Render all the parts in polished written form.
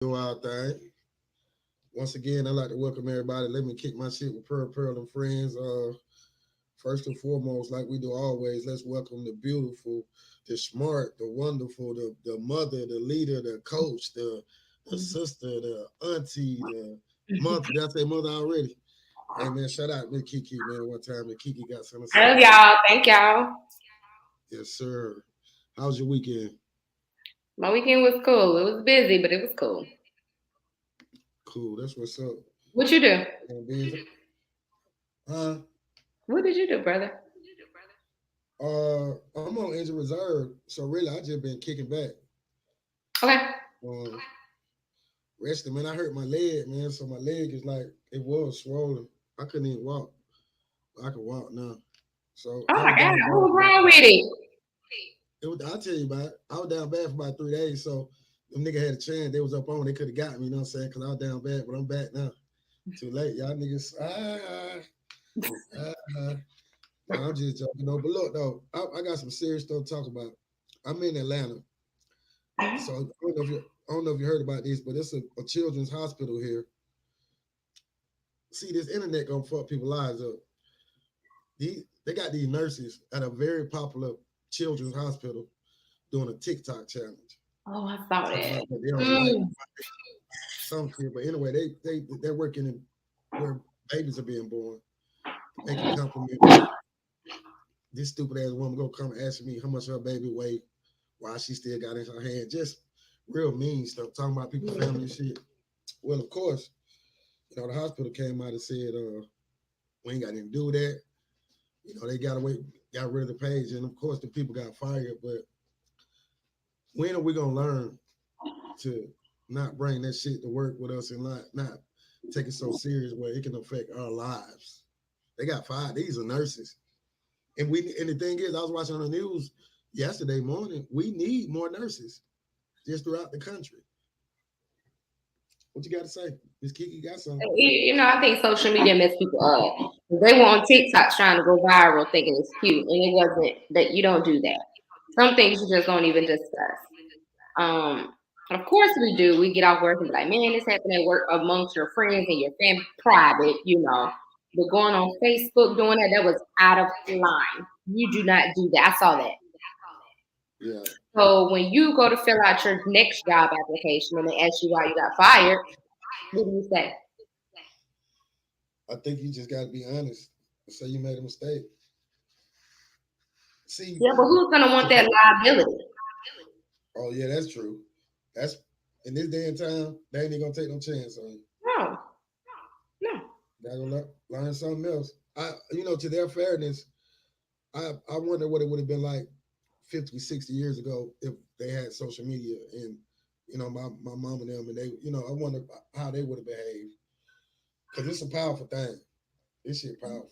Do our thing. Once again, I'd like to welcome everybody. Let me kick my shit with Pearl and friends. First and foremost, like we do always, let's welcome the beautiful, the smart, the wonderful, the mother, the leader, the coach, the sister, the auntie, the mother. Did I say mother already? Hey man, shout out to Kiki, man. One time the Kiki got something to say. Love y'all. Thank y'all. Yes, sir. How's your weekend? My weekend was cool. It was busy, but it was cool. Cool. That's what's up. What you do? Busy. Huh? What did you do, brother? I'm on injured reserve, so really I just been kicking back. Okay. Um, Resting, man. I hurt my leg, man. So my leg is like it was swollen. I couldn't even walk. I can walk now. So Oh I my was God. down bad What was for about wrong with it? I'll tell you about it. I was down bad for about 3 days. So them nigga had a chance. They was up on. They could have got me. You know what I'm saying? Because I was down bad, but I'm back now. Too late, y'all niggas. Ah. No, I'm just joking. No, but look though, I got some serious stuff to talk about. I'm in Atlanta, so I don't know if you heard about this, but it's a children's hospital here. See, this internet gonna fuck people's lives up. They got these nurses at a very popular children's hospital doing a TikTok challenge. Oh, I saw Talking that. about that they don't like Mm. some kid, but anyway, they're working in where babies are being born, making compliment me. This stupid ass woman gonna come asking me how much her baby weigh, why she still got it in her hand. Just real mean stuff, talking about people's family and shit. Well, of course, the hospital came out and said, we ain't got anything to do with that. They got rid of the page, and of course the people got fired. But when are we gonna learn to not bring that shit to work with us and not take it so serious where it can affect our lives? They got fired. These are nurses. And the thing is, I was watching on the news yesterday morning. We need more nurses just throughout the country. What you got to say? Miss Kiki got some. I think social media messed people up. They were on TikTok trying to go viral thinking it's cute, and it wasn't that you don't do that. Some things you just don't even discuss. Um, of course we do. We get off work and be like, man, this happened at work amongst your friends and your family, private. But going on Facebook doing that was out of line. You do not do that. I saw that. Yeah, So when you go to fill out your next job application and they ask you why you got fired, what do you say? I think you just got to be honest and say you made a mistake. See, Yeah, but who's gonna want to that put, liability? oh yeah, that's true. That's in this day and time, they ain't even gonna take no chance on you. No, no. Gotta go learn something else. To their fairness, I wonder what it would have been like 50, 60 years ago if they had social media and my mom and them and they I wonder how they would have behaved because it's a powerful thing. This shit powerful.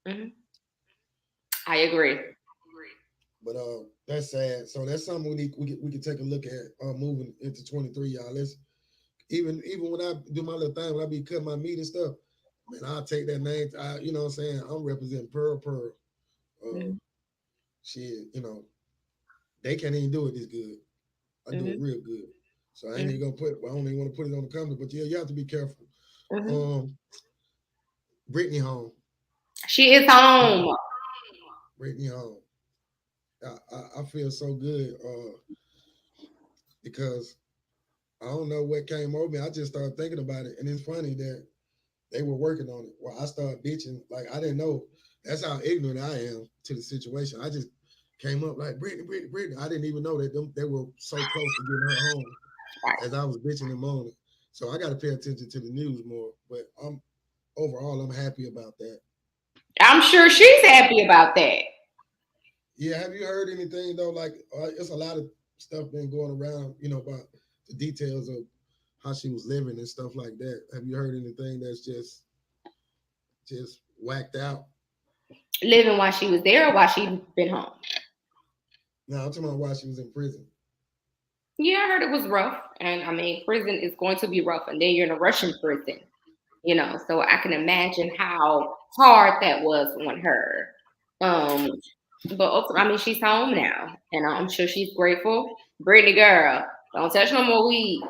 Hmm. I agree. But that's sad. So that's something we can take a look at moving into 23, y'all. Let's even when I do my little thing, when I be cutting my meat and stuff, man, I'll take that name. You know what I'm saying? I'm representing Pearl. Uh, Hmm. shit, they can't even do it this good. I do it Hmm. real good. So I ain't Hmm. even gonna I don't even want to put it on the company, but yeah, you have to be careful. Hmm. Um, Brittany home. She is home. Brittany home. I feel so good because I don't know what came over me. I just started thinking about it, and it's funny that they were working on it. Well, I started bitching like I didn't know. That's how ignorant I am to the situation. I just came up like Brittany. I didn't even know that they were so close to getting her home Right. as I was bitching and moaning. So I got to pay attention to the news more. But overall, I'm happy about that. I'm sure she's happy about that. Yeah, have you heard anything though? Like, it's a lot of stuff been going around, about the details of how she was living and stuff like that. Have you heard anything that's just whacked out? Living while she was there or while she been home. Now I'm talking about why she was in prison. Yeah, I heard it was rough. And I mean, prison is going to be rough. And then you're in a Russian prison. So I can imagine how hard that was on her. Um, but ultimately, I mean, she's home now. And I'm sure she's grateful. Brittany girl, don't touch no more weed.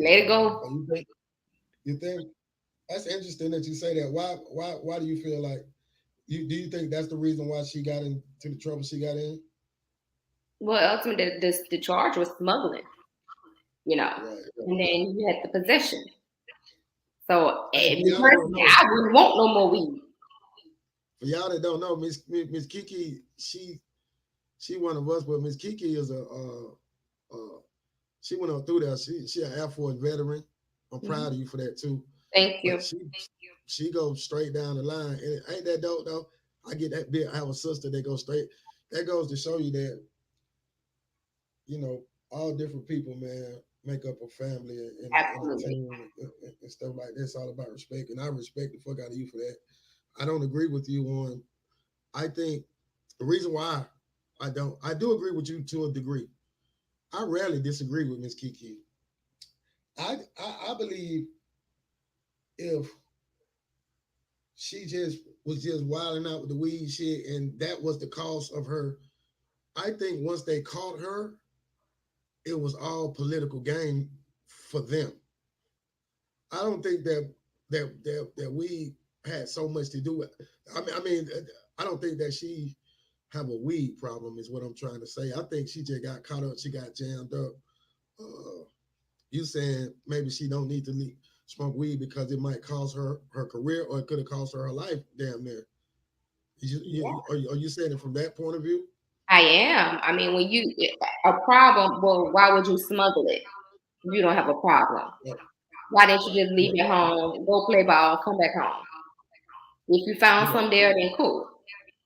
Let it go. Oh, you think that's interesting that you say that. Why do you feel like do you think that's the reason why she got into the trouble she got in? Well, ultimately, the charge was smuggling, you know, Right. and then you had the possession. So, Hey, for me y'all that don't personally, know, I wouldn't want no more weed. for y'all that don't know, Miss Kiki, she one of us, but Miss Kiki is she went on through that. She an Air Force veteran. I'm proud of you for that too. Thank But you. she goes straight down the line. And ain't that dope though? I get that bit. I have a sister that goes straight. That goes to show you that, all different people, man, make up a family and a Absolutely. team and stuff like that. It's all about respect. And I respect the fuck out of you for that. I don't agree with you on, I think the reason why I do agree with you to a degree. I rarely disagree with Miss Kiki. I believe if she just was just wilding out with the weed shit and that was the cause of her, I think once they caught her, it was all political game for them. I don't think that we had so much to do with. I mean, I don't think that she have a weed problem. Is what I'm trying to say. I think she just got caught up. She got jammed up. You saying maybe she don't need to smoke weed because it might cause her career or it could have cost her life. Damn near. Are you saying it from that point of view? I am. I mean, when you a problem, well, why would you smuggle it? You don't have a problem. Yeah. Why didn't you just leave Yeah. it home, go play ball, come back home? If you found Yeah. some there, then cool.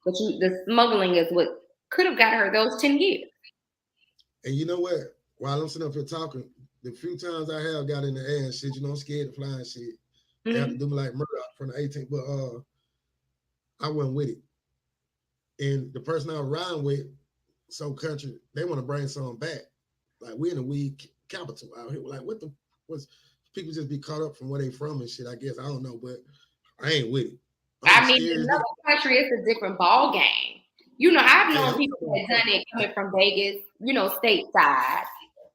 But the smuggling is what could have got her those 10 years. And you know what? While I'm sitting up here talking, the few times I have got in the air and shit, I'm scared to fly and shit. They have to do me like Murdoch from the 18th, but I went with it. And the person I was riding with, so country, they want to bring some back. Like we in the weed capital out here. Like what the was people just be caught up from where they from and shit. I guess I don't know, but I ain't with it. I'm I mean, scared. another country is a different ball game. You know, I've Yeah, known people that done it coming from Vegas, stateside,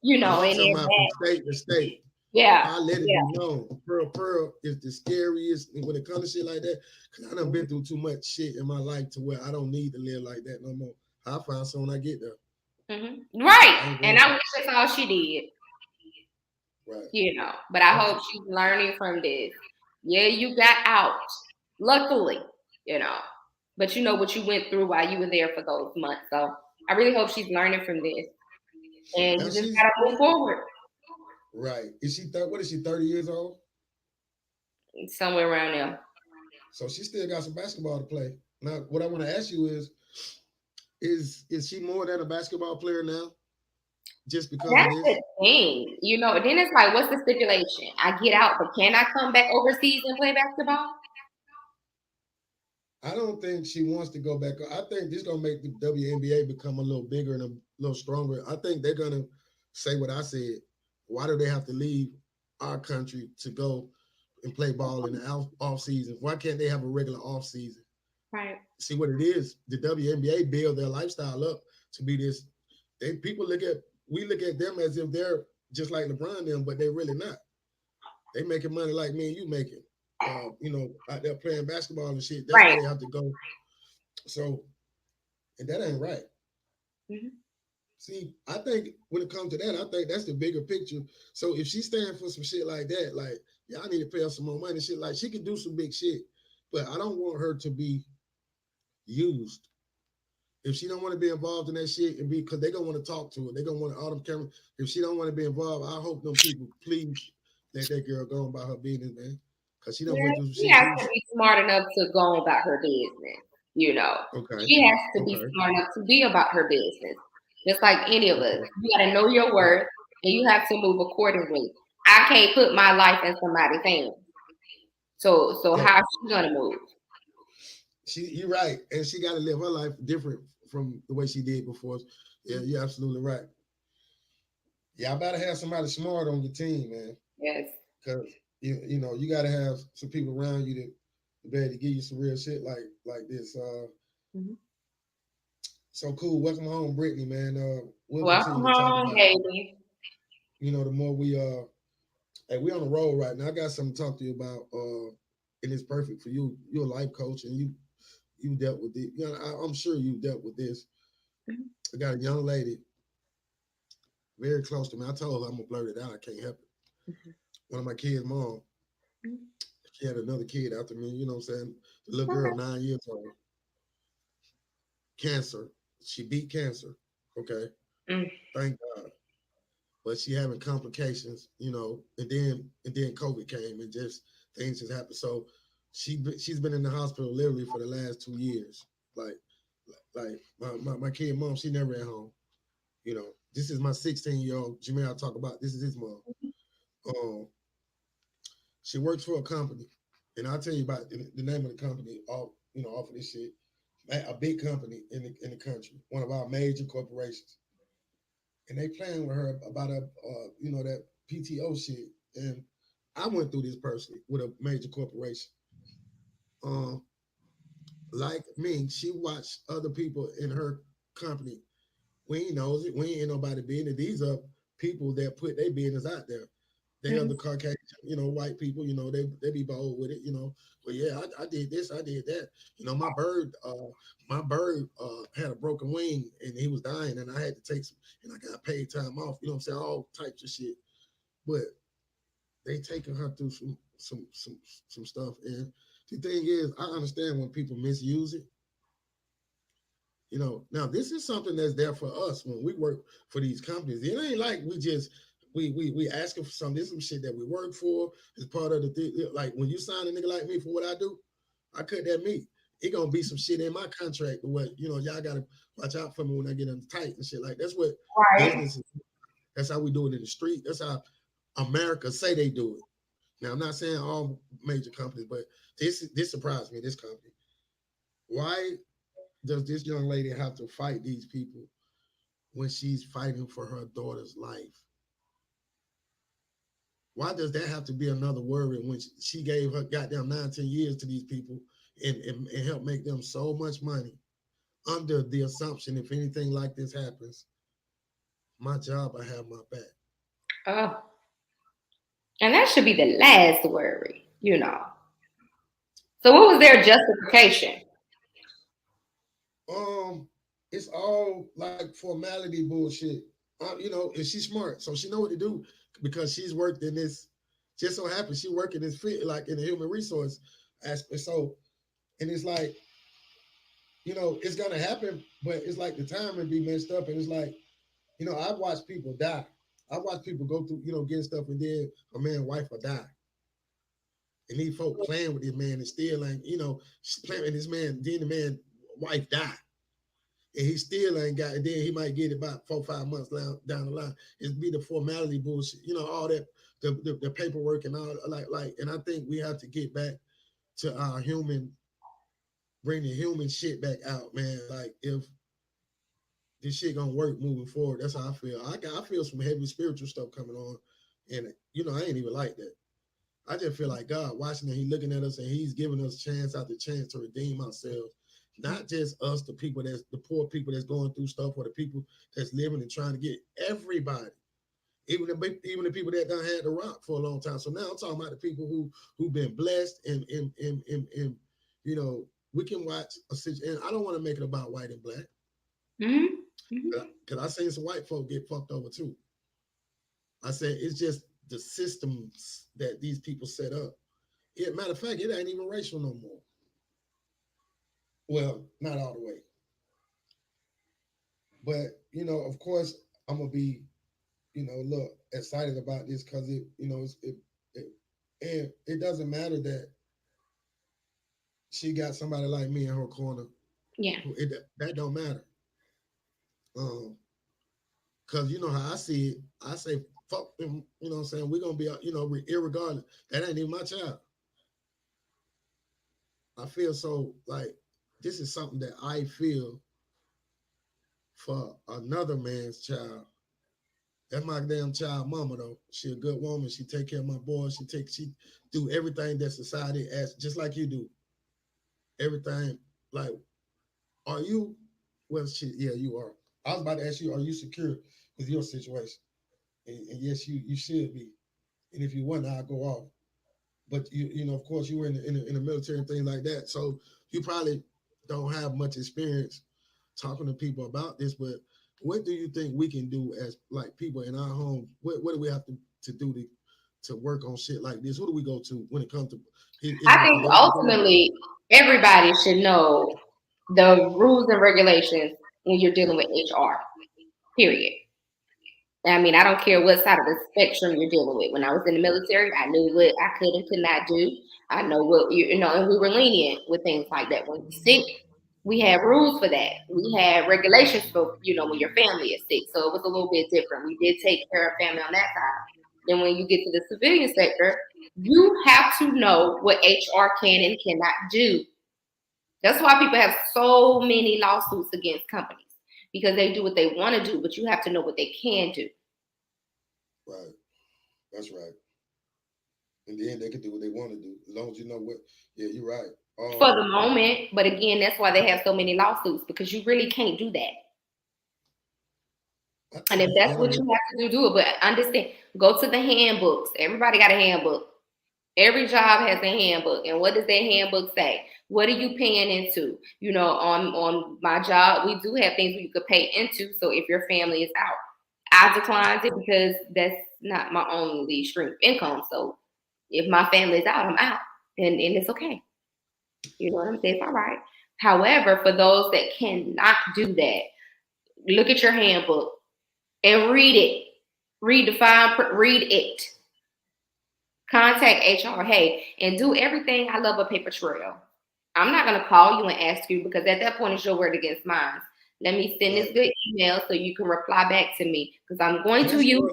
and I'm talking then about from state to state. yeah, I let it yeah. be known. Pearl is the scariest when it comes to shit like that. Cause I done been through too much shit in my life to where I don't need to live like that no more. I'll find someone I get there. Right. And I wish that's all she did. Right. But I hope she's learning from this. Yeah, you got out, luckily, but you know what you went through while you were there for those months. So I really hope she's learning from this. And Now you just gotta move forward. Right. Is she what is she, 30 years old? Somewhere around there. So she still got some basketball to play. Now, what I want to ask you is she more than a basketball player now? Just because That's of this? the thing. Then it's like, what's the stipulation? I get out, but can I come back overseas and play basketball? I don't think she wants to go back. I think this is gonna make the WNBA become a little bigger and a little stronger. I think they're gonna say what I said. Why do they have to leave our country to go and play ball in the off season? Why can't they have a regular off season? Right. See what it is. The WNBA build their lifestyle up to be this. We look at them as if they're just like LeBron them, but they're really not. They making money like me and you making. Out there playing basketball and shit. That's where they have to go. So, and that ain't right. Mm-hmm. See, I think when it comes to that, I think that's the bigger picture. So if she's standing for some shit like that, like, yeah, I need to pay her some more money, shit, like she can do some big shit, but I don't want her to be used. If she don't want to be involved in that shit and because they're gonna want to talk to her, they're gonna want all them cameras. If she don't want to be involved, I hope them people please let that girl go about her business, man. Cause she don't went through some shit. She has to be smart enough to go about her business. Okay. She has to be smart enough to be about her business. Just like any of us. You gotta know your worth and you have to move accordingly. I can't put my life in somebody's hands. So how's she gonna move? You're right. And she gotta live her life different from the way she did before. Yeah, you're absolutely right. Yeah, I better have somebody smart on your team, man. Yes. Because you gotta have some people around you to be able to give you some real shit like this. So cool. Welcome home, Brittany, man. We'll Welcome home, baby. the more we Hey, we on the road right now. I got something to talk to you about. And it's perfect for you. You're a life coach, and you dealt with it. You know, I'm sure you dealt with this. Mhm. I got a young lady very close to me. I told her I'm gonna blurt it out. I can't help it. Mhm. One of my kids' mom, Mhm. she had another kid after me. You know what I'm saying? The little girl, Okay. 9 years old, cancer. She beat cancer. Okay, Mm. thank God. But she having complications. You know, and then COVID came and just things just happened. So she's been in the hospital literally for the last 2 years. Like my kid mom, she never at home. You know, this is my 16-year-old Jamel I talk about. This is his mom. Um, she works for a company, and I'll tell you about the name of the company. All off of this shit, a big company in the country, one of our major corporations, and they playing with her about that PTO shit. And I went through this personally with a major corporation. Um, like me, she watched other people in her company. We ain't knows it. We ain't nobody business. These are people that put their business out there. They are Mhm. the Caucasian, white people. They be bold with it. But yeah, I did this, I did that. My bird had a broken wing and he was dying, and I had to take some, and I got paid time off. You know what I'm saying? All types of shit. But they taking her through some stuff. And the thing is, I understand when people misuse it. Now this is something that's there for us when we work for these companies. It ain't like we just we asking for something. This is some shit that we work for. It's part of the thing. Like when you sign a nigga like me for what I do, I cut that meat. It gonna be some shit in my contract or what, y'all gotta watch out for me when I get under tight and shit. Like that's what Right. business is. That's how we do it in the street. That's how America say they do it. Now I'm not saying all major companies, but this surprised me, this company. Why does this young lady have to fight these people when she's fighting for her daughter's life? Why does that have to be another worry when she gave her goddamn 9, 10 years to these people and help make them so much money under the assumption if anything like this happens, my job, I have my back. Oh, and that should be the last worry. So what was their justification? Um, it's all like formality bullshit. And she's smart, so she know what to do because she's worked in this. Just so happens she worked in this field, like in the human resource aspect. So, and it's like, it's gonna happen, but it's like the timing be messed up, and it's like, I've watched people die. I watch people go through, getting stuff, and then a man, wife will die, and these folk playing with this man and still ain't, playing with this man. Then the man, wife died and he still ain't got it. Then he might get it about 4 5 months down the line. It's be the formality bullshit, all that the paperwork and all like. And I think we have to get back to our human, bring the human shit back out, man. Like if this shit gonna work moving forward, that's how I feel. I feel some heavy spiritual stuff coming on, and I ain't even like that. I just feel like God watching and He looking at us and He's giving us chance after chance to redeem ourselves. Not just us, the people that's the poor people that's going through stuff, or the people that's living and trying to get everybody, even the people that done had the rock for a long time. So now I'm talking about the people who've been blessed and we can watch a situation. And I don't want to make it about white and black Hmm. Hmm. because I seen some white folk get fucked over too. I said it's just the systems that these people set up. Matter of fact, it ain't even racial no more. Well, not all the way, but of course, I'm gonna be, look excited about this because it, and it doesn't matter that she got somebody like me in her corner. Yeah. That don't matter. Because how I see it, I say fuck them. You know what I'm saying? We're gonna be, irregardless. That ain't even my child. I feel so like this is something that I feel for another man's child. That's my damn child mama though. She a good woman. She take care of my boys. She do everything that society asks, just like you do. Everything. Like, are you? Well, shit, yeah, you are. I was about to ask you, are you secure with your situation? And yes, you should be. and if you want, I'll go off. But you know, of course, you were in the military and things like that, so you probably don't have much experience talking to people about this. But what do you think we can do as like people in our home? What do we have to do to work on shit like this? Who do we go to when it comes to? Is I it a think political thing? ultimately everybody should know the rules and regulations when you're dealing with HR. Period. I mean, I don't care what side of the spectrum you're dealing with. When I was in the military, I knew what I could and could not do. I know what you know, and we were lenient with things like that. When you're sick, we had rules for that. We had regulations for when your family is sick. So it was a little bit different. We did take care of family on that side. Then when you get to the civilian sector, you have to know what HR can and cannot do. That's why people have so many lawsuits against companies because they do what they want to do, but you have to know what they can do. Right. That's right. In the end, they can do what they want to do as long as you know what. Yeah, you're right. For the moment. But again, that's why they have so many lawsuits because you really can't do that. And if that's what you have to do it. But understand, go to the handbooks. Everybody got a handbook. Every job has a handbook. And what does that handbook say? What are you paying into? On my job, we do have things you could pay into. So if your family is out, I declined it because that's not my only stream of income. So if my family is out, I'm out. And it's okay. You know what I'm saying? It's all right. However, for those that cannot do that, look at your handbook and read it. Read the fine print, read it. Contact HR, hey, and do everything. I love a paper trail. I'm not gonna call you and ask you because at that point it's your word against mine. Let me send this good email so you can reply back to me because I'm going to use.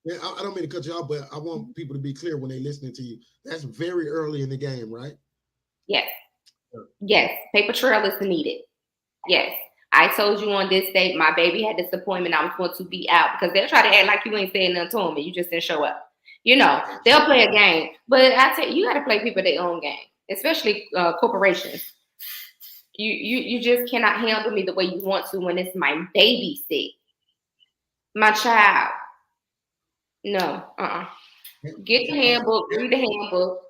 Yeah, I don't mean to cut you off, but I want people to be clear when they're listening to you. That's very early in the game, right? Yes. Yes. Paper trail is needed. Yes. I told you on this date my baby had this appointment. I was going to be out because they'll try to act like you ain't saying nothing to them and you just didn't show up. They'll play a game. But I tell you got to play people their own game, especially corporations. You just cannot handle me the way you want to when it's my baby sick. My child. No. Get the handbook, read the handbook.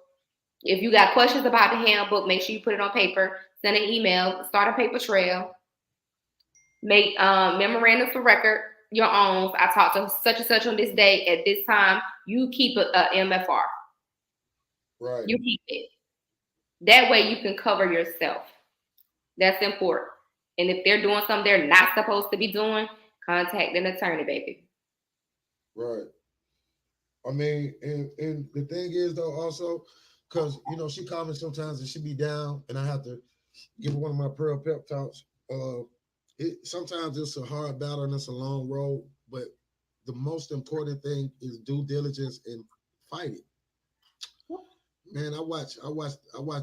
If you got questions about the handbook, make sure you put it on paper, send an email, start a paper trail, make memorandum for record, your own. I talked to such and such on this day at this time. You keep a MFR. Right. You keep it. That way you can cover yourself. That's important. And if they're doing something they're not supposed to be doing, contact an attorney, baby. Right. I mean, and the thing is though, also, because she called me sometimes and she be down, and I have to give her one of my Pearl pep talks. Sometimes it's a hard battle and it's a long road, but the most important thing is due diligence and fight it. Man, I watch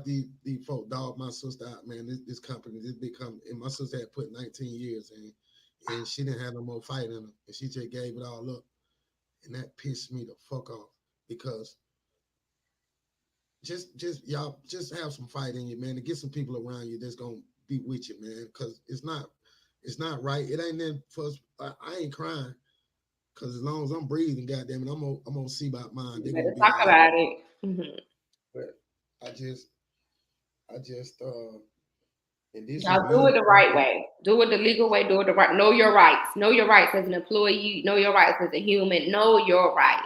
these folk dog my sister out, man. This company, this big company, and my sister had put 19 years in, and she didn't have no more fight in her, and she just gave it all up, and that pissed me the fuck off because just y'all just have some fight in you, man, to get some people around you that's gonna be with you, man, because it's not right. It ain't then for us. I ain't crying because as long as I'm breathing, goddamn it, I'm gonna see about mine. They're gonna be talk about it. Mm-hmm. But I just and this Y'all is do it me. the right way. Do it the legal way. Do it the right. Know your rights. Know your rights as an employee. Know your rights as a human. Know your rights.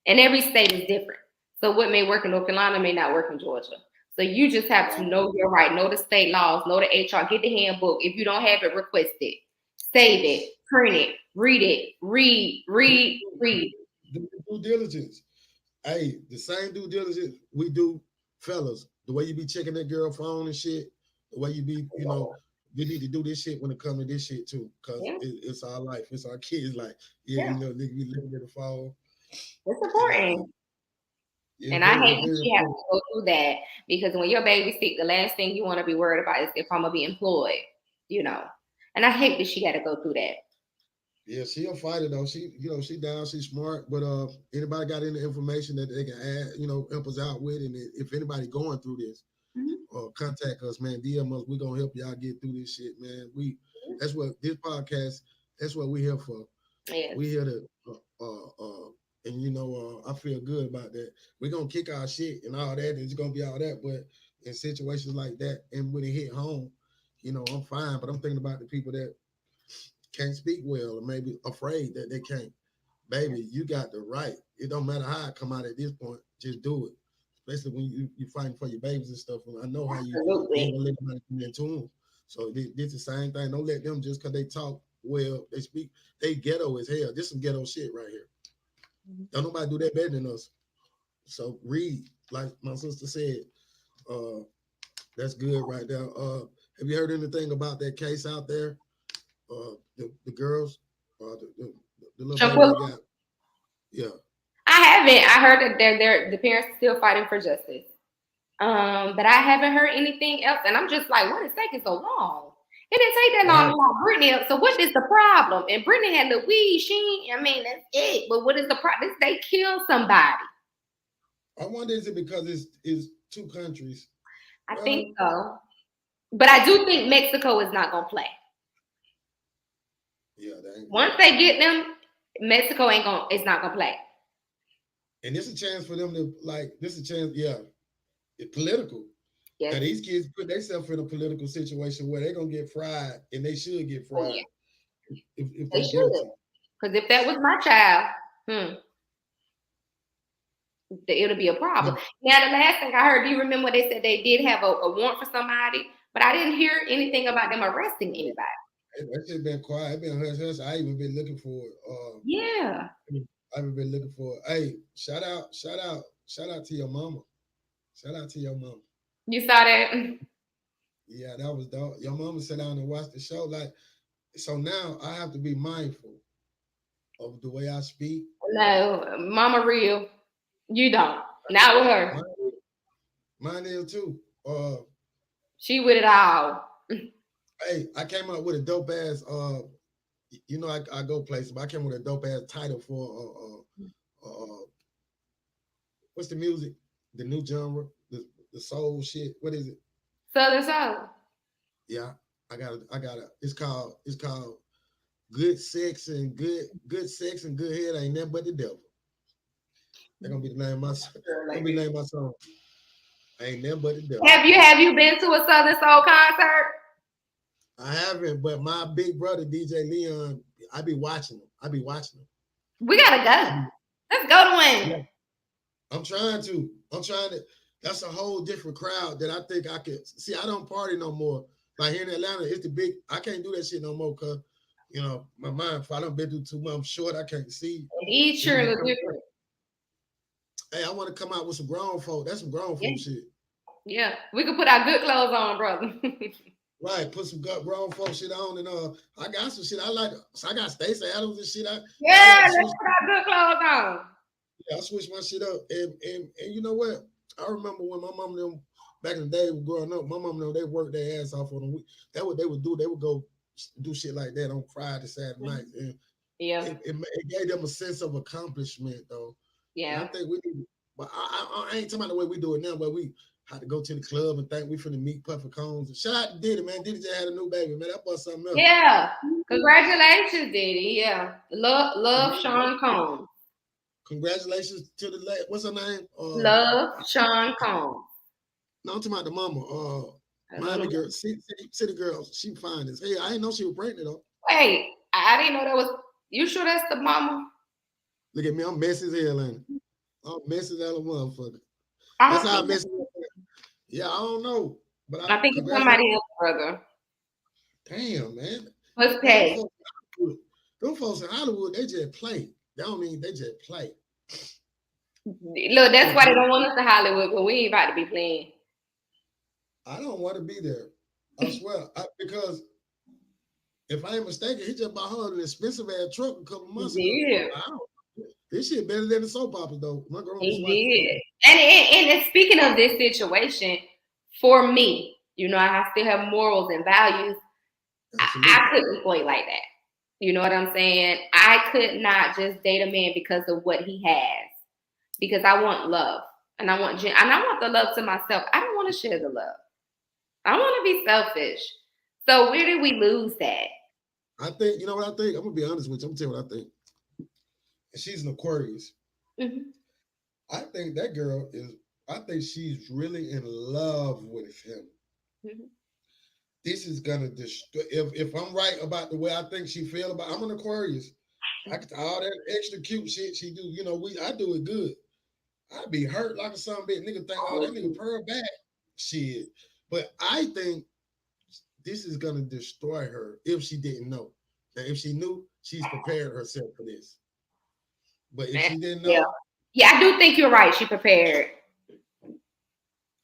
And every state is different. So what may work in North Carolina may not work in Georgia. So you just have to know your right. Know the state laws. Know the HR. Get the handbook. If you don't have it, request it. Save it. Print it. Read it. Read. Due diligence. Hey, the same due diligence we do, fellas. The way you be checking that girl phone and shit. The way you be, we need to do this shit when it comes to this shit too, because it's our life, it's our kids' life. Nigga, we living in the fall. It's important. And I hate that you have to go through that because when your baby's sick, the last thing you want to be worried about is if I'm gonna be employed, And I hate that she got to go through that. Yeah, she'll fight it though. She down, she's smart. But anybody got any information that they can add, help us out with, and if anybody going through this, contact us, man. DM us. We're gonna help y'all get through this shit, man. That's what this podcast. That's what we're here for. Yes. We're here to And I feel good about that. We're gonna kick our shit and all that. It's gonna be all that, but in situations like that, and when it hit home, I'm fine. But I'm thinking about the people that can't speak well, or maybe afraid that they can't. Baby, you got the right. It don't matter how it come out at this point. Just do it. Especially when you fighting for your babies and stuff. And I know how you ain't Absolutely. gonna let nobody come into them. So this is the same thing. Don't let them just because they talk well, they speak, they ghetto as hell. This some ghetto shit right here. Don't nobody do that better than us. So read, like my sister said. Uh, that's good right there. Have you heard anything about that case out there? The girls, the little baby Tranquilla. they got. Yeah. I haven't. I heard that the parents are still fighting for justice. But I haven't heard anything else, and I'm just like, what is taking so long? It didn't take that long to lock Brittany up. So what is the problem? And Brittany had the weed. I mean, that's it. But what is the problem? They killed somebody. I wonder is it because it's two countries? I think so. But I do think Mexico is not gonna play. Yeah, Once they get them, Mexico is not gonna play. And this is a chance for them to this is a chance, yeah. It's political. Yes. Now these kids put themselves in a political situation where they're gonna get fried, and they should get fried. Oh, yeah. If they should. Because if that was my child, it'll be a problem. Yeah. Now, the last thing I heard, do you remember they said they did have a warrant for somebody, but I didn't hear anything about them arresting anybody. That shit been quiet. It been hush hush. I even been looking for it. Yeah. I've been looking for it. Hey, shout out to your mama. Shout out to your mama. You saw that? Yeah, that was dope. Your mama sat down and watched the show. So now I have to be mindful of the way I speak. No, mama real. You don't. Not with her. Mine is too. She with it all. Hey, I came up with a dope ass. I go places, but I came with a dope ass title for what's the music? The new genre, the soul shit. What is it? Southern soul. Yeah, I got it. It's called Good Sex and Good Head Ain't Nothing But the Devil. That's gonna be the name of my song. Gonna be the name of my song. Ain't Nothing But the Devil. Have you been to a Southern Soul concert? I haven't, but my big brother DJ Leon, I be watching him. We gotta go. Let's go to one. Yeah. I'm trying to. That's a whole different crowd that I think I can see. I don't party no more. Like here in Atlanta, it's the big. I can't do that shit no more because my mind. If I don't been through too much, I'm short. I can't see. Each sure look different. Hey, I want to come out with some grown folk. That's some grown folk shit. Yeah, we can put our good clothes on, brother. Right, put some grown folk shit on, and I got some shit I like. So I got Stacey Adams and shit. Let's put our good clothes on. Yeah, I switched my shit up, and you know what? I remember when my mom and them back in the day growing up. My mom and them, they worked their ass off on the week. That's what they would do. They would go do shit like that on Friday, Saturday night, and it gave them a sense of accomplishment, though. Yeah, and I think we need. But I ain't talking about the way we do it now, where we had to go to the club and think we finna meet Puffy Combs. And shout out to Diddy, man. Diddy just had a new baby, man. That was something else. Yeah, congratulations, Diddy. Yeah, love Sean Combs. Congratulations to the what's her name? Love Sean Combs. No, I'm talking about the mama. Miami girl, city girl. She fine as hell. I didn't know she was pregnant though. Wait, I didn't know that was. You sure that's the mama? Look at me, I'm messy as hell, ain't it? I'm messy as hell, motherfucker. That's how I mess with. Yeah, I don't know, but I think it's somebody else, brother. Damn, man. Let's pay. Them folks in Hollywood, they just play. They don't mean they just play. Look, that's why they don't want us to Hollywood, because we ain't about to be playing. I don't want to be there. I swear. Because if I ain't mistaken, he just bought her an expensive ass truck a couple months ago. This shit better than the soap operas, though. My girl did. And speaking of this situation, for me, I still have morals and values. I couldn't play like that. You know what I'm saying? I could not just date a man because of what he has. Because I want love. And I want the love to myself. I don't want to share the love. I want to be selfish. So where did we lose that? I think, you know what I think? I'm going to be honest with you. I'm going to tell you what I think. She's an Aquarius. Mm-hmm. I think that girl is. I think she's really in love with him. Mm-hmm. This is gonna destroy. If I'm right about the way I think she feel about, I'm an Aquarius. I could all that extra cute shit she do. You know, I do it good. I'd be hurt like a son of a bitch. Nigga think, oh, that nigga pearl back. Shit. But I think this is gonna destroy her if she didn't know. Now, if she knew, she's prepared herself for this. But if she didn't Yeah. know, Yeah, I do think you're right. She prepared.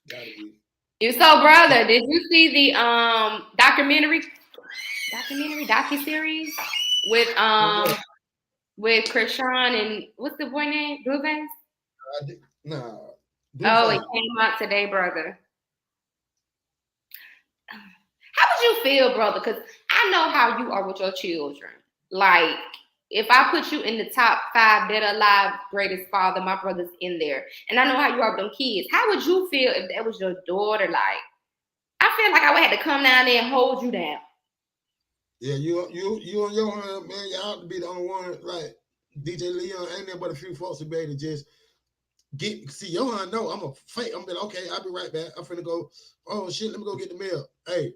gotta be. You so brother, did you see the docu series with On what? with Krishan and what's the boy name? Blueface? Nah, Oh, it Blueface. came out today, brother. How would you feel, brother? Because I know how you are with your children. Like, if I put you in the top 5 dead or alive greatest father, my brother's in there. And I know how you are with them kids. How would you feel if that was your daughter? Like, I feel like I would have to come down there and hold you down. Yeah, you on your hand, man. You ought to be the only one. Like DJ Leon, ain't there but a few folks to be able to just see Johan. No, I'm a fake. I'm like, okay, I'll be right back. I'm finna go. Oh shit, let me go get the mail. Hey,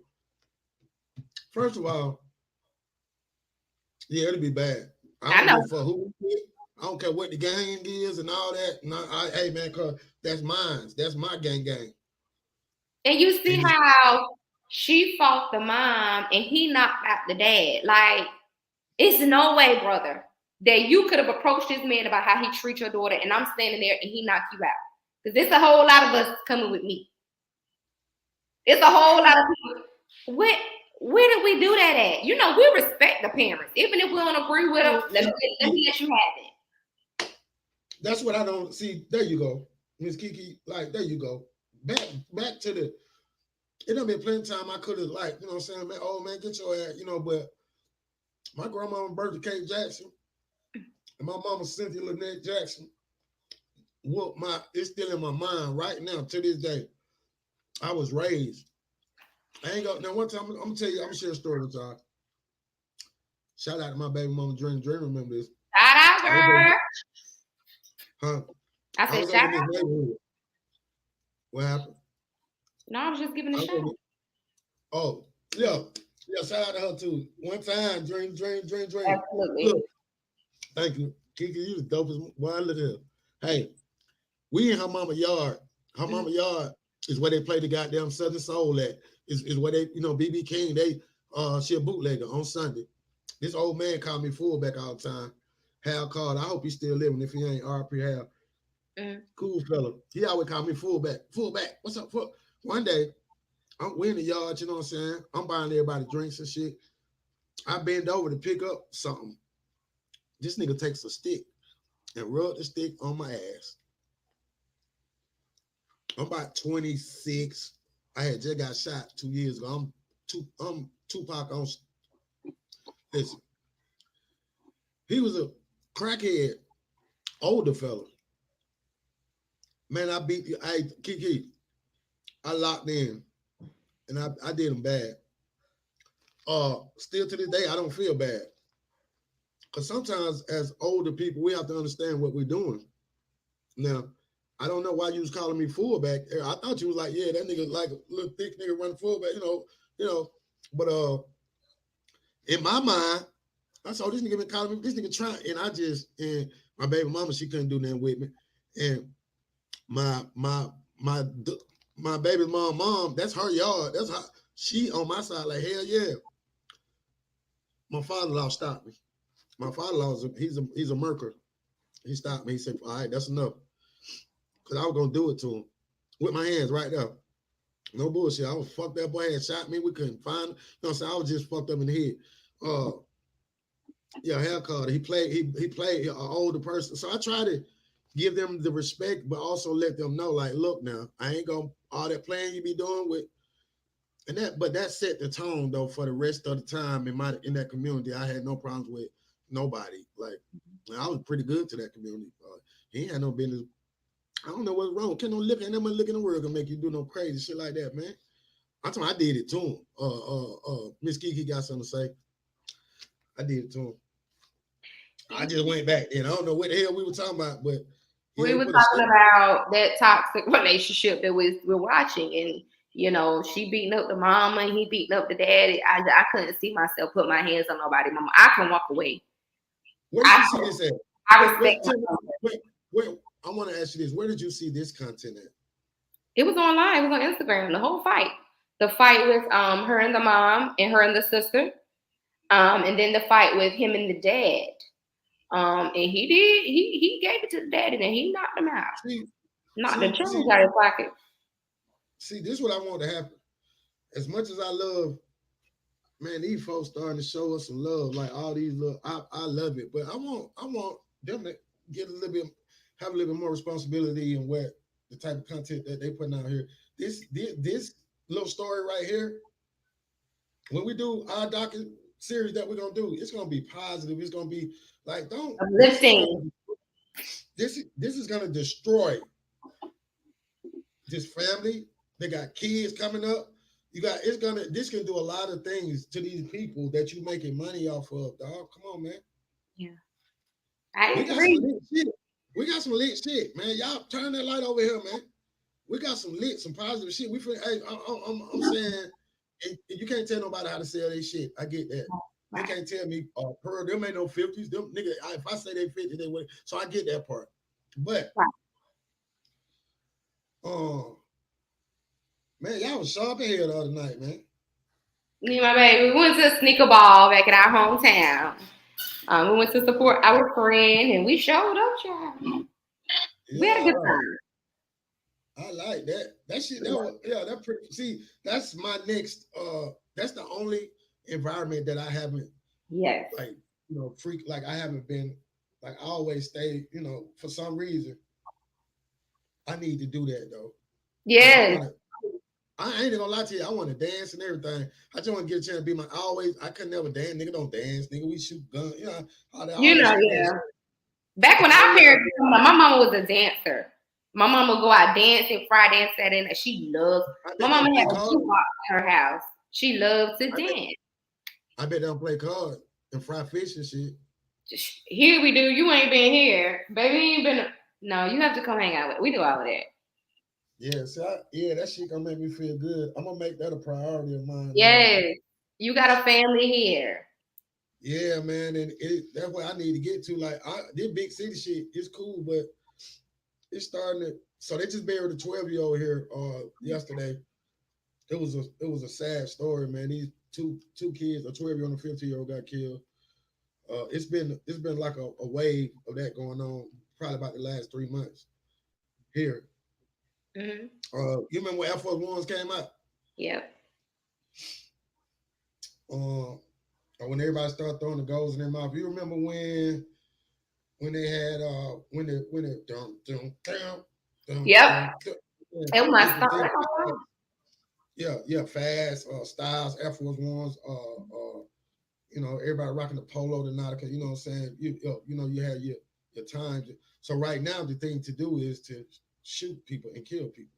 first of all, yeah, it'll be bad. I I don't know. give a fuck who. I don't care what the gang is and all that. And hey man, cause that's mine. That's my gang. And you see And how she fought the mom and he knocked out the dad. Like, it's no way, brother, that you could have approached this man about how he treats your daughter, and I'm standing there and he knocked you out. Because there's a whole lot of us coming with me. It's a whole lot of people. Where did we do that at? You know, we respect the parents. Even if we don't agree with them, let me let you have it. that's what I don't see. There you go, Miss Kiki. Like there you go. Back to the. It done been plenty of time I could have like, you know what I'm saying, man, oh man, get your ass, you know, but my grandmama Bertha K. Jackson and my mama Cynthia Lynette Jackson, it's still in my mind right now to this day. I was raised. I ain't got now one time I'm gonna tell you, I'm gonna share a story with y'all. Shout out to my baby mama Dream. Remember this. Shout out, girl. Huh? I I said, was over shout in this out. neighborhood. What happened? No, I was just giving a shout. Oh, yeah. Yeah, shout out to her too. One time, Dream. Absolutely. Look, thank you. Kiki, you the dopest boy. Look at her. Hey, we in her mama yard. Her mama yard is where they play the goddamn Southern Soul at. Is where they, BB King, she a bootlegger on Sunday. This old man called me fullback all the time. Hal Carter. I hope he's still living. If he ain't, RP Hal. Cool fella. He always called me fullback. Fullback. What's up? One day, we in the yard, you know what I'm saying? I'm buying everybody drinks and shit. I bend over to pick up something. This nigga takes a stick and rub the stick on my ass. I'm about 26. I had just got shot 2 years ago. I'm Tupac on. Listen, he was a crackhead, older fella. Man, I beat you. Kiki, I locked in and I did him bad. Still to this day, I don't feel bad. Because sometimes as older people, we have to understand what we're doing. Now, I don't know why you was calling me fullback. I thought you was like, yeah, that nigga like a little thick nigga running fullback, But in my mind, I saw this nigga been calling me, this nigga trying, and my baby mama, she couldn't do nothing with me. And my baby mom, that's her yard. That's how she on my side, like, hell yeah. My father-in-law stopped me. My father-in-law he's a murker. He stopped me. He said, all right, that's enough. Because I was going to do it to him with my hands right there. No bullshit. I was fucked. That boy had shot me. We couldn't find him. You know what I'm saying? I was just fucked up in the head. Yeah, Hal Carter. He played an older person. So I try to give them the respect, but also let them know, like, look now, I ain't going to, all that playing you be doing with, but that set the tone though for the rest of the time in that community. I had no problems with nobody. Like, I was pretty good to that community. He ain't had no business. I don't know what's wrong. Can't no look in the world gonna make you do no crazy shit like that, man. I'm talking, I did it to him. Miss Kiki got something to say. I did it to him. I just went back then. I don't know what the hell we were talking about, but He We ain't were put a talking stick. about that toxic relationship that we're watching, and she beating up the mama and he beating up the daddy. I couldn't see myself put my hands on nobody. Mama, I can walk away. Where did you see this at? I respect. Wait, I want to ask you this. Where did you see this content at? It was online. It was on Instagram. The whole fight. The fight with her and the mom and her and the sister. And then the fight with him and the dad. And he gave it to the daddy and he knocked him out. Knocked the change out of his pocket. See, this is what I want to happen. As much as I love, man, these folks starting to show us some love, like all these love. I love it, but I want them to get a little bit, have a little bit more responsibility in what the type of content that they putting out here. This little story right here. When we do our docu series that we're gonna do, it's gonna be positive. It's gonna be like uplifting. This is gonna destroy this family. They got kids coming up. This can do a lot of things to these people that you making money off of, dog. Come on, man. Yeah. I agree. We got some lit shit, man. Y'all turn that light over here, man. We got some positive shit. I'm saying, you can't tell nobody how to sell their shit. I get that. Right. They can't tell me, Pearl, them ain't no 50s. Them nigga, if I say they 50, they would. So I get that part. But man, y'all was sharp in here the other night, man. Me and my baby, we went to a sneaker ball back in our hometown. We went to support our friend, and we showed up, child. Yeah, we had a good time. I like that. That shit, that pretty. See, that's my next. That's the only environment that I haven't. Yes. Like, freak. Like, I haven't been. Like, I always stay. For some reason, I need to do that though. Yeah. I ain't gonna lie to you. I want to dance and everything. I just want to get a chance to be I could never dance. Nigga don't dance. Nigga, we shoot guns. Yeah. Back when our parents, my mama was a dancer. My mama would go out dancing Friday and Saturday night. She loved. My mama had a shoebox in her house. She loved to dance. I bet they don't play cards and fry fish and shit. Here we do. You ain't been here, baby. You ain't been. No, you have to come hang out with. We do all of that. Yeah, that shit gonna make me feel good. I'm gonna make that a priority of mine. Yes, man. You got a family here. Yeah, man, and that's what I need to get to. Like, this big city shit is cool, but it's starting to. So they just buried a 12-year-old here yesterday. It was a sad story, man. These two kids, a 12-year-old and a 15-year-old, got killed. It's been like a wave of that going on, probably about the last 3 months here. Mm-hmm. You remember when Air Force Ones came out? Yep. When everybody started throwing the goals in their mouth. You remember when they had when it dum. Yep. It was yeah, Fast, Styles, Air Force Ones, everybody rocking the Polo, the Nautica, you know what I'm saying? You had your times. So right now the thing to do is to shoot people and kill people.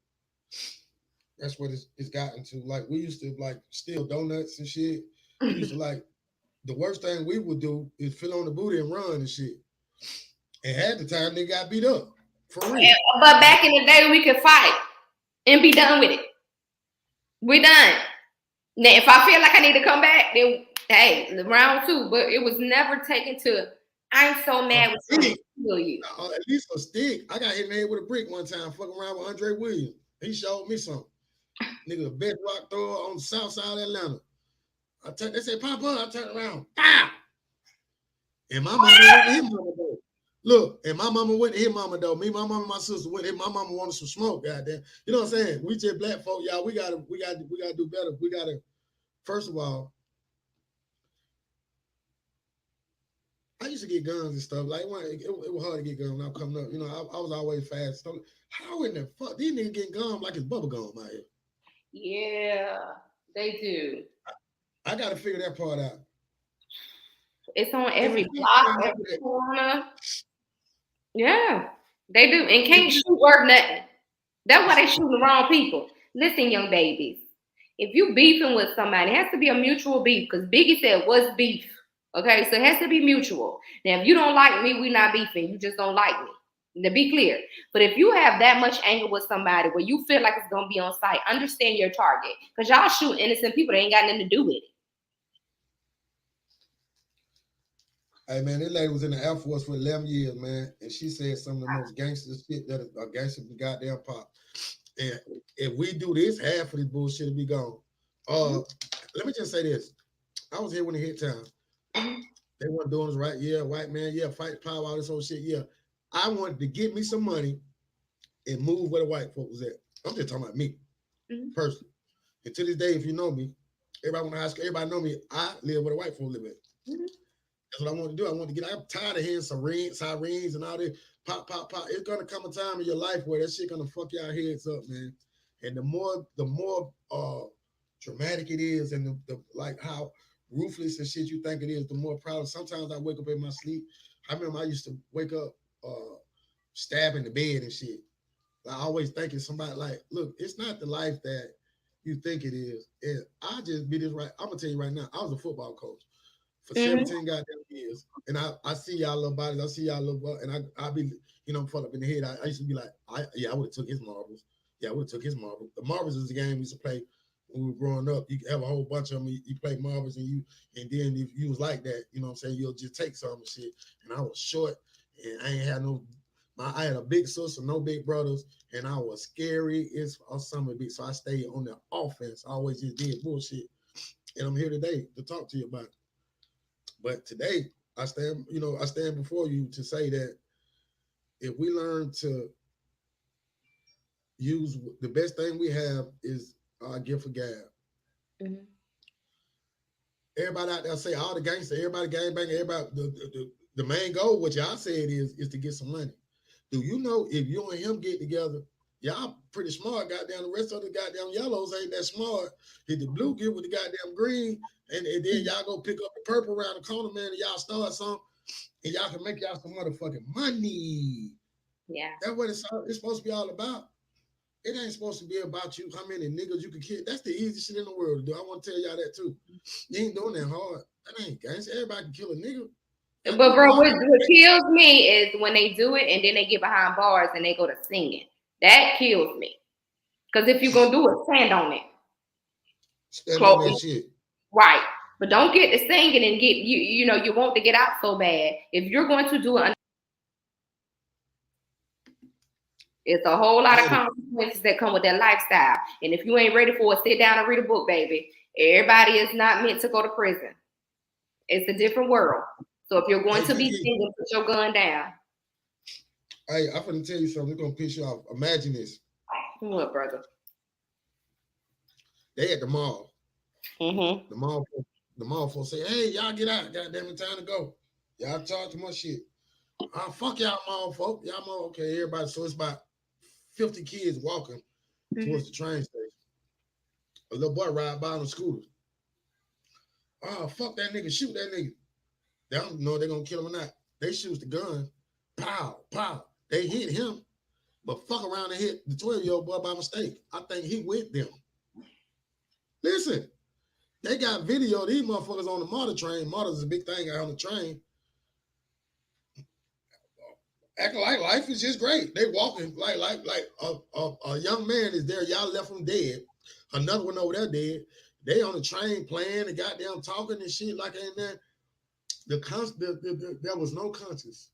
That's what it's gotten to. Like, we used to like steal donuts and shit. We used to like, the worst thing we would do is fill on the booty and run and shit. And half the time they got beat up. For real. But back in the day we could fight and be done with it. We're done. Now if I feel like I need to come back, then hey, round 2. But it was never taken to I'm so mad with you. At least a stick. I got hit in the head with a brick one time, fucking around with Andre Williams. He showed me something. Nigga, a bedrock thrower on the south side of Atlanta. They said, pop up. I turned around. Pow! And my mama went to his mama though. Look, and my mama went to his mama though. Me, my mama, and my sister went. My mama wanted some smoke, goddamn. You know what I'm saying? We just black folk, y'all. We gotta do better. We gotta, first of all, I used to get guns and stuff. Like, it was hard to get guns when I was coming up. I was always fast. So how in the fuck these niggas getting guns like it's bubble gum out here? Yeah, they do. I gotta figure that part out. It's on every block, every corner. Yeah, they do. And can't shoot worth nothing. That's why they shooting the wrong people. Listen, young babies, if you beefing with somebody, it has to be a mutual beef, because Biggie said, what's beef? Okay, so it has to be mutual. Now, if you don't like me, we're not beefing. You just don't like me. To be clear. But if you have that much anger with somebody where you feel like it's gonna be on site, understand your target. Because y'all shoot innocent people that ain't got nothing to do with it. Hey man, this lady was in the Air Force for 11 years, man, and she said some of the most gangster shit that a gangster can goddamn pop. And if we do this, half of this bullshit will be gone. Let me just say this. I was here when it hit town. They weren't doing this right. Yeah, white man, yeah, fight power, all this whole shit. Yeah. I wanted to get me some money and move where the white folk was at. I'm just talking about me, personally. And to this day, if you know me, everybody know me, I live where the white folk live at. That's what I want to do. I want to get. I'm tired of hearing sirens and all this pop, pop, pop. It's gonna come a time in your life where that shit gonna fuck y'all heads up, man. And the more dramatic it is, and the like how ruthless and shit you think it is, the more proud. Sometimes I wake up in my sleep. I remember I used to wake up stabbing the bed and shit. I always thinking somebody like, look, it's not the life that you think it is. And I just be this right. I'm gonna tell you right now. I was a football coach for 17 goddamn years. And I see y'all little bodies, I see y'all little, and I be, fucked up in the head. I used to be like, I would have took his marbles. Yeah, I would have took his marbles. The marbles is a game we used to play when we were growing up. You have a whole bunch of them. You play marbles, and then if you was like that, you know what I'm saying, you'll just take some and shit. And I was short, and I ain't had I had a big sister, no big brothers, and I was scary as something big. So I stayed on the offense. I always just did bullshit. And I'm here today to talk to you about it. But today, I stand before you to say that if we learn to use the best thing we have is our gift of gab. Everybody out there say all the gangsters, everybody gangbang, everybody the main goal, what y'all said is to get some money. Do you know if you and him get together, y'all pretty smart, goddamn. The rest of the goddamn yellows ain't that smart. If the blue get with the goddamn green, and then y'all go pick up the purple around the corner, man, and y'all start something, and y'all can make y'all some motherfucking money. Yeah. That's what it's supposed to be all about. It ain't supposed to be about you, how many niggas you can kill. That's the easiest shit in the world to do. I want to tell y'all that too. You ain't doing that hard. That ain't gangster. Everybody can kill a nigga. But bro, what kills me is when they do it and then they get behind bars and they go to singing. That kills me. Because if you're gonna do it, stand on it. Stand on that shit. Right. But don't get to singing and get you want to get out so bad. If you're going to do it, it's a whole lot of consequences that come with that lifestyle. And if you ain't ready for it, sit down and read a book, baby. Everybody is not meant to go to prison. It's a different world. So if you're going to be singing, put your gun down. Hey, I'm gonna tell you something. It's gonna piss you off. Imagine this. What, brother? They at the mall. Mm-hmm. The mall folks say, "Hey, y'all get out. Goddamn it, time to go. Y'all talk too much shit. Fuck y'all mall folk. Y'all mall, okay, everybody." So it's about 50 kids walking towards the train station. A little boy ride by on a scooter. Oh, fuck that nigga. Shoot that nigga. They don't know they're gonna kill him or not. They shoot the gun. Pow, pow. They hit him, but fuck around and hit the 12-year-old boy by mistake. I think he with them. Listen, they got video of these motherfuckers on the MARTA train. MARTA is a big thing out on the train. Acting like life is just great. They walking like a young man is there. Y'all left him dead. Another one over there dead. They on the train playing and goddamn talking and shit like ain't that. There was no conscience.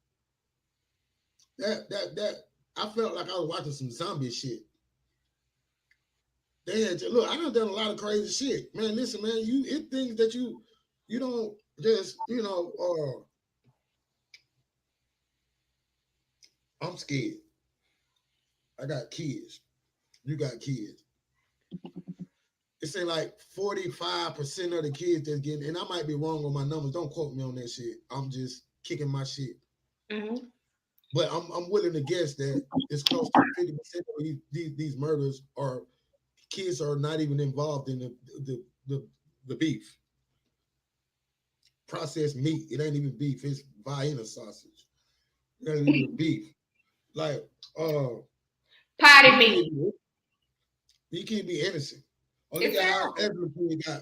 That I felt like I was watching some zombie shit. They had look. I done a lot of crazy shit, man. Listen, man. It things that you don't just I'm scared. I got kids. You got kids. It say like 45% of the kids that's getting, and I might be wrong on my numbers. Don't quote me on that shit. I'm just kicking my shit. Mm-hmm. But I'm willing to guess that it's close to 50% of these murders are kids are not even involved in the beef. Processed meat. It ain't even beef. It's Vienna sausage. It ain't even beef. Like potty meat. You can't be innocent. Oh, look at how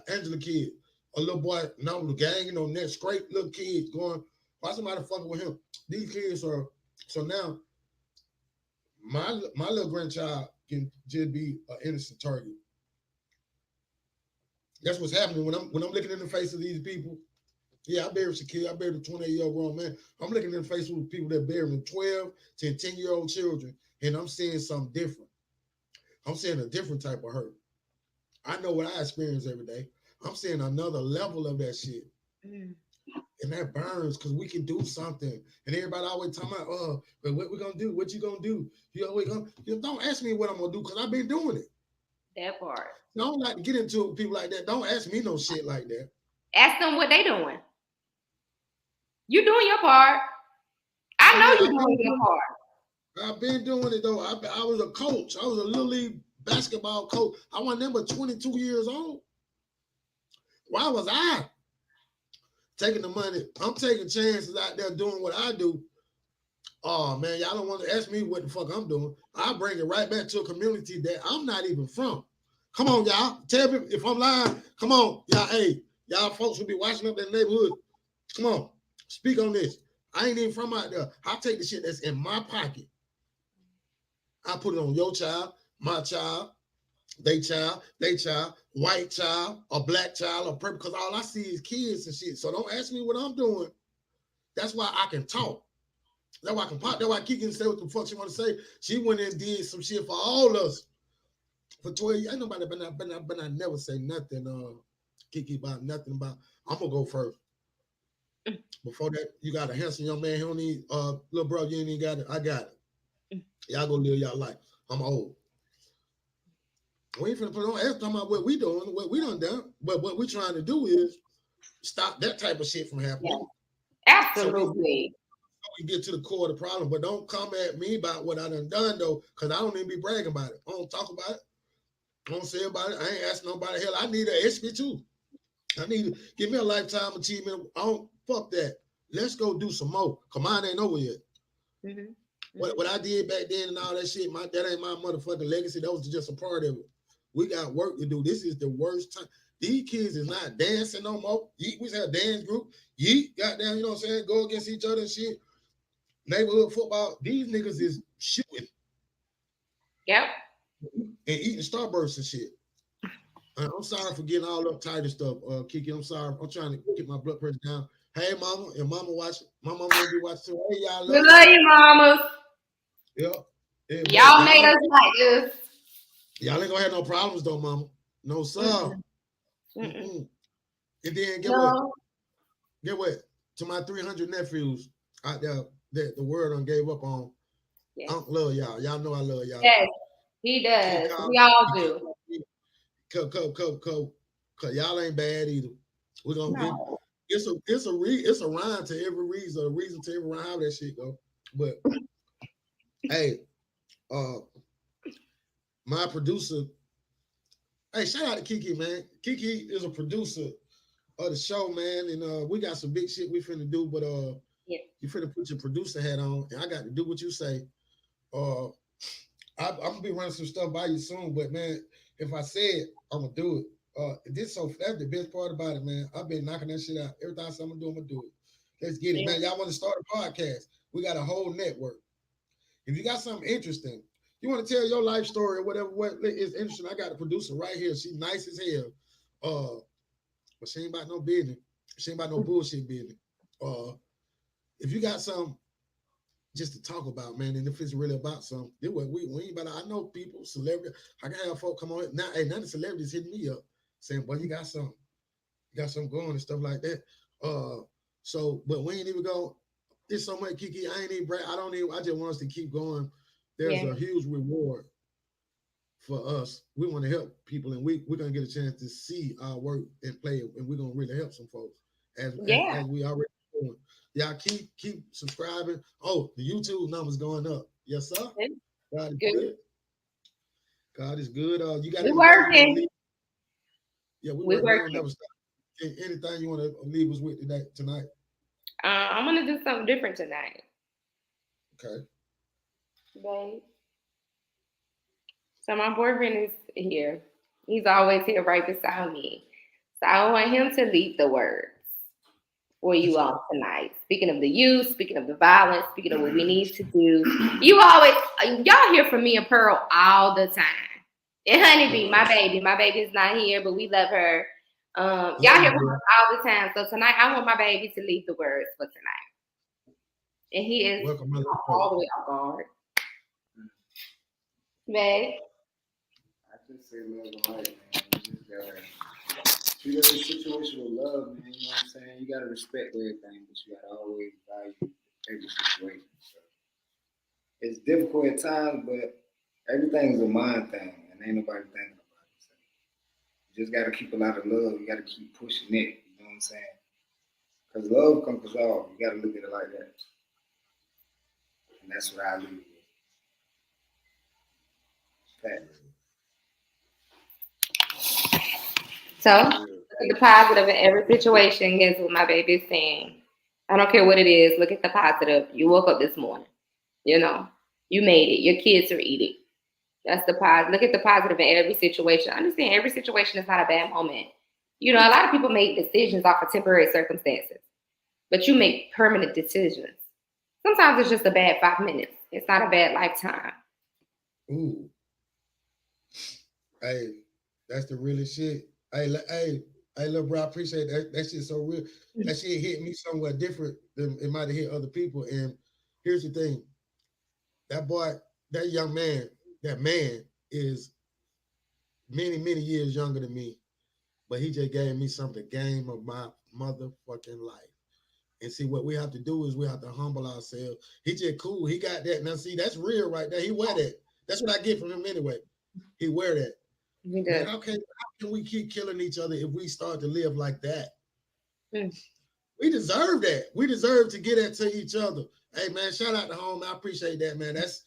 Angela Kid, a little boy, now the gang on that scrape little kids going, why somebody fucking with him? These kids are so now my little grandchild can just be an innocent target. That's what's happening when I'm looking in the face of these people. Yeah, I buried Shaquille. I buried a 28-year-old grown man. I'm looking in the face of people that burying 12 to 10-year-old children, and I'm seeing something different. I'm seeing a different type of hurt. I know what I experience every day. I'm seeing another level of that shit. Mm. And that burns because we can do something. And everybody always talking about, but what we gonna do? What you gonna do? You always gonna don't ask me what I'm gonna do because I've been doing it. That part. I don't like to get into it with people like that. Don't ask me no shit like that. Ask them what they doing. You doing your part. I I know mean, you doing your part. I've been doing it though. I was a coach. I was a little league basketball coach. I was number 22 years old. Why was I taking the money? I'm taking chances out there doing what I do. Oh man, y'all don't want to ask me what the fuck I'm doing. I bring it right back to a community that I'm not even from. Come on, y'all. Tell me if I'm lying. Come on, y'all. Hey, y'all folks will be watching up in the neighborhood. Come on, speak on this. I ain't even from out there. I take the shit that's in my pocket. I put it on your child, my child, they child, white child, a black child, or purple, because all I see is kids and shit. So don't ask me what I'm doing. That's why I can talk. That's why I can pop. That's why Kiki can say what the fuck she want to say. She went and did some shit for all of us for 12 years. Ain't nobody but I never say nothing, Kiki, about nothing about. I'm gonna go first. Before that, you got a handsome young man. He don't need little bro, you ain't even got it. I got it. Y'all go live y'all life. I'm old. We ain't finna put on ask talking about what we doing, what we done. But what we trying to do is stop that type of shit from happening. Yeah. Absolutely. So we get to the core of the problem. But don't come at me about what I done though, because I don't even be bragging about it. I don't talk about it. I don't say about it. I ain't asking nobody. Hell, I need an SB too. I need to give me a lifetime achievement. I don't fuck that. Let's go do some more. Come on, ain't over yet. Mm-hmm. What I did back then and all that shit, that ain't my motherfucking legacy. That was just a part of it. We got work to do. This is the worst time. These kids is not dancing no more. We had a dance group. Goddamn, you know what I'm saying? Go against each other and shit. Neighborhood football. These niggas is shooting. Yep. And eating Starbursts and shit. I'm sorry for getting all uptight and stuff, Kiki. I'm sorry. I'm trying to get my blood pressure down. Hey, mama, and mama watching. My mama will be watching too. Hey, y'all. We love you, mamas. Yeah. Y'all made us like this. Y'all ain't gonna have no problems though, mama. No, sir. Mm-hmm. Mm-hmm. And then get what? Get what? To my 300 nephews out there that the world done gave up on. Yes. I love y'all. Y'all know I love y'all. Yes, he does. We all do. Cause y'all ain't bad either. We're gonna it's a rhyme to every reason, a reason to every rhyme, how that shit go. But hey, my producer, hey, shout out to Kiki, man. Kiki is a producer of the show, man, and we got some big shit we finna do, but you finna put your producer hat on, and I got to do what you say. I'm gonna be running some stuff by you soon, but man, if I say it, I'm gonna do it. That's the best part about it, man. I've been knocking that shit out. Everything I say I'm gonna do, I'm gonna do it. Let's get it, man. Y'all want to start a podcast? We got a whole network. If you got something interesting, you want to tell your life story or whatever, what is interesting, I got a producer right here. She's nice as hell. But she ain't about no business. She ain't about no bullshit business. If you got something just to talk about, man, and if it's really about something, we ain't about. I know people, celebrities. I can have folk come on now. Hey, none of the celebrities hitting me up saying, "Boy, you got something going and stuff like that." So, but we ain't even go. It's so much, Kiki. I ain't even. I just want us to keep going. There's a huge reward for us. We want to help people, and we're gonna get a chance to see our work and play it, and we're gonna really help some folks as we already doing. Y'all keep subscribing. Oh, the YouTube numbers going up. Yes, sir. God is good. God is good. You got we working. Yeah, we're working. Never stop. Anything you want to leave us with tonight? I'm gonna do something different tonight. Okay. Babe. So my boyfriend is here. He's always here right beside me. So I want him to lead the words. for you all tonight. Speaking of the youth, speaking of the violence, speaking of what we need to do. Y'all hear from me and Pearl all the time. And Honeybee, my baby is not here, but we love her. Y'all hear from us all the time. So tonight, I want my baby to lead the words for tonight. And he is all the way off guard. Babe. I just say love and light, man. You just gotta treat every situation with love, man. You know what I'm saying? You gotta respect everything, but you gotta always value every situation. So it's difficult at times, but everything's a mind thing, and ain't nobody thinking about it. So you just gotta keep a lot of love. You gotta keep pushing it. You know what I'm saying? Because love conquers all. You gotta look at it like that. And that's what I leave with. So, look at the positive in every situation. Guess what my baby is saying? I don't care what it is. Look at the positive. You woke up this morning. You know, you made it. Your kids are eating. That's the positive. Look at the positive in every situation. Understand every situation is not a bad moment. You know, a lot of people make decisions off of temporary circumstances, but you make permanent decisions. Sometimes it's just a bad 5 minutes. It's not a bad lifetime. Ooh. Hey, that's the realest shit. Hey, little bro, I appreciate that. That shit's so real. That shit hit me somewhere different than it might have hit other people. And here's the thing. That boy, that young man, that man is many, many years younger than me. But he just gave me something, the game of my motherfucking life. And see, what we have to do is we have to humble ourselves. He just cool. He got that. Now, see, that's real right there. He wear that. That's what I get from him anyway. He wear that. Man, how can we keep killing each other if we start to live like that? We deserve that. We deserve to get that to each other. Hey, man, shout out to home. I appreciate that, man. That's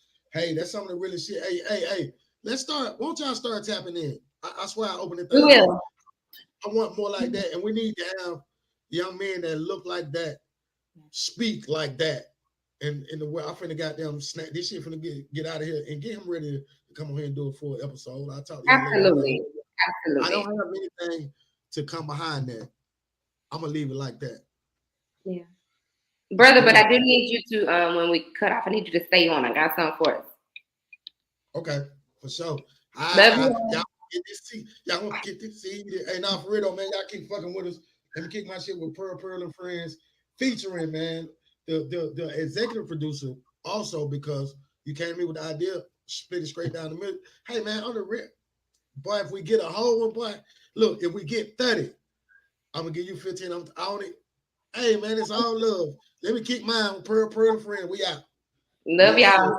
some of the really shit. Hey, let's start. Won't y'all start tapping in? I swear I open it. We will. I want more like that. And we need to have young men that look like that, speak like that. And in the way I'm finna goddamn snap this shit finna get out of here and get him ready to come on here and do a full episode. I'll talk to you Absolutely. later. I don't have anything to come behind that. I'm gonna leave it like that. Yeah. Brother, but I do need you to when we cut off, I need you to stay on. I got something for us. Okay, for sure. Y'all get this seed. Y'all want to get this seed. Hey, now for real though, man, y'all keep fucking with us. Let me kick my shit with Pearl and Friends, featuring, man, the executive producer also, because you came to me with the idea, split it straight down the middle. Hey, man, on the rip, boy, if we get a whole one, boy, look, if we get 30, I'm gonna give you 15. I'm on it. Hey, man, it's all love. Let me kick mine with Pearl and Friends. We out. Love y'all.